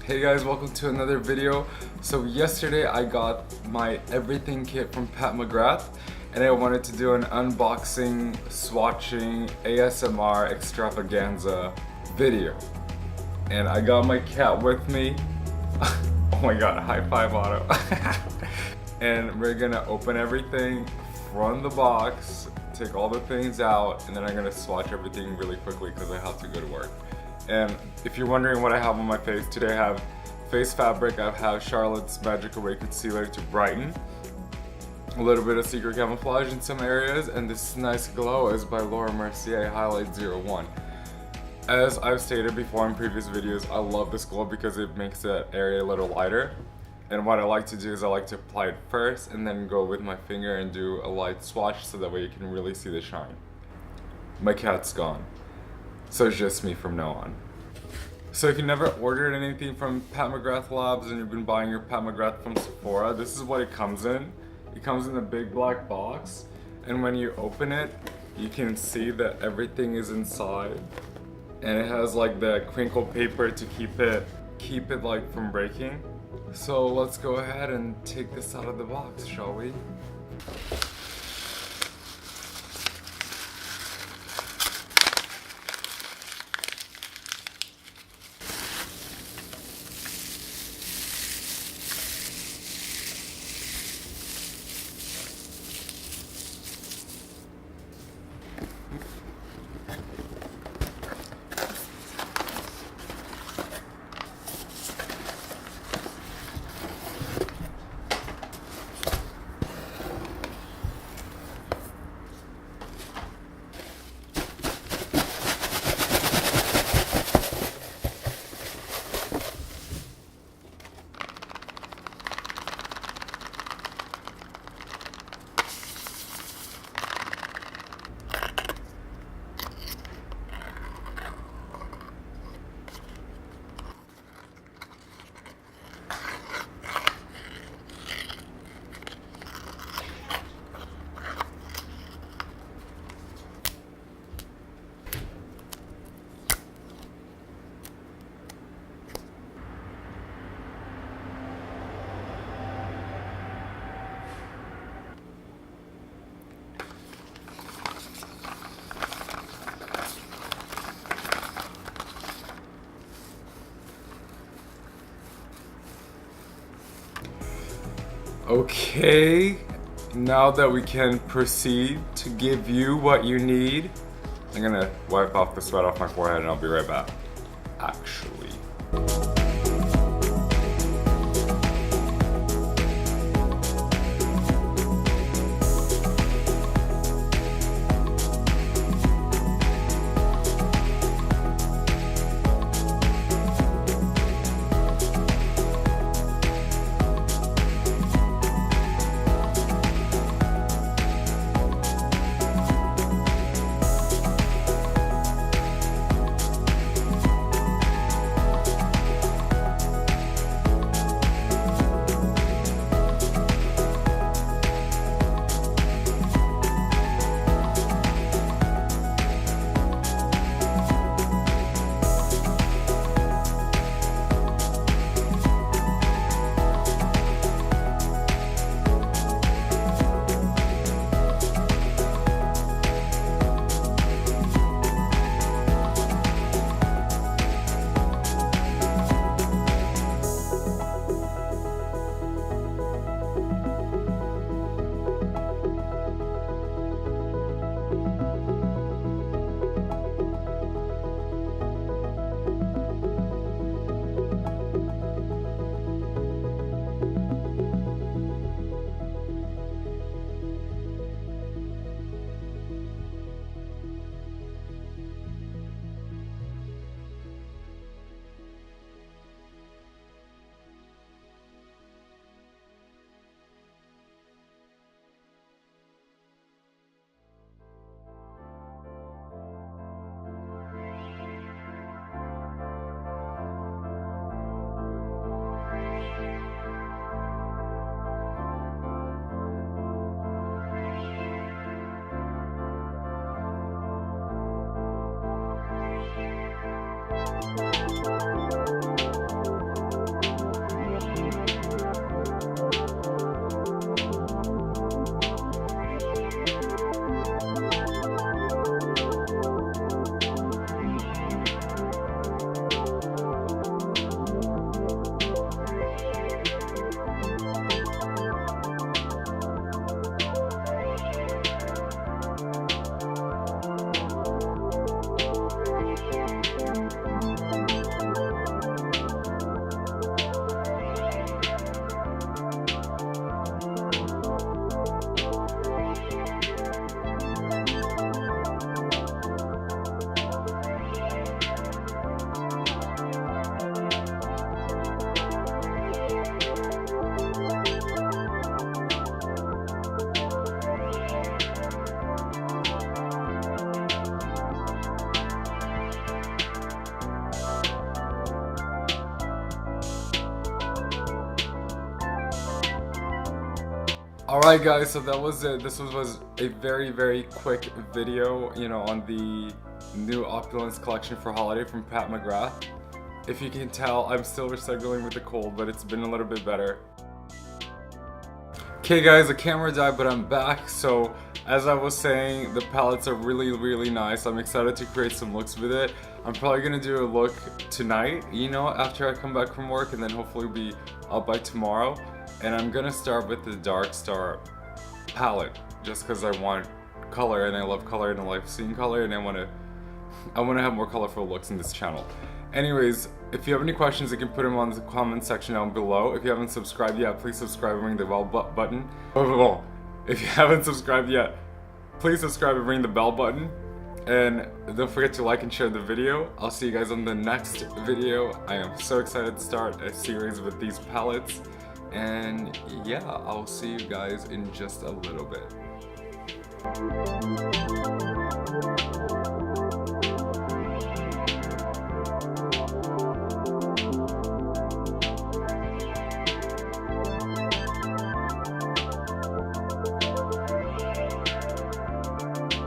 Hey guys, welcome to another video. So yesterday I got my everything kit from Pat Mcgrath and I wanted to do an unboxing, swatching, ASMR extravaganza video. And I got my cat with me. Oh my god, high five Otto. And we're gonna open everything from the box, take all the things out, and then I'm gonna swatch everything really quickly because I have to go to work. And if you're wondering what I have on my face, today I have face fabric. I have Charlotte's Magic Away Concealer to brighten. A little bit of Secret Camouflage in some areas, and this nice glow is by Laura Mercier Highlight 01. As I've stated before in previous videos, I love this glow because it makes that area a little lighter. And what I like to do is I like to apply it first and then go with my finger and do a light swatch so that way you can really see the shine. My cat's gone, so it's just me from now on. So if you never ordered anything from Pat Mcgrath Labs and you've been buying your Pat Mcgrath from Sephora, this is what it comes in. It comes in a big black box, and when you open it, you can see that everything is inside. And it has like the crinkle paper to keep it like from breaking. So let's go ahead and take this out of the box, shall we? Okay, now that we can proceed to give you what you need, I'm gonna wipe off the sweat off my forehead and I'll be right back. Actually. Alright guys, so that was it. This was a very quick video, you know, on the new Opulence collection for holiday from Pat Mcgrath. If you can tell, I'm still struggling with the cold, but it's been a little bit better. Okay guys, the camera died, but I'm back. So as I was saying, the palettes are really nice. I'm excited to create some looks with it. I'm probably gonna do a look tonight, you know, after I come back from work, and then hopefully be out by tomorrow. And I'm gonna start with the Dark Star palette, just because I want color, and I love color, and I like seeing color, and I wanna have more colorful looks in this channel. Anyways, if you have any questions, you can put them on the comment section down below. If you haven't subscribed yet, please subscribe and ring the bell button. If you haven't subscribed yet, please subscribe and ring the bell button. And don't forget to like and share the video. I'll see you guys on the next video. I am so excited to start a series with these palettes. And yeah, I'll see you guys in just a little bit.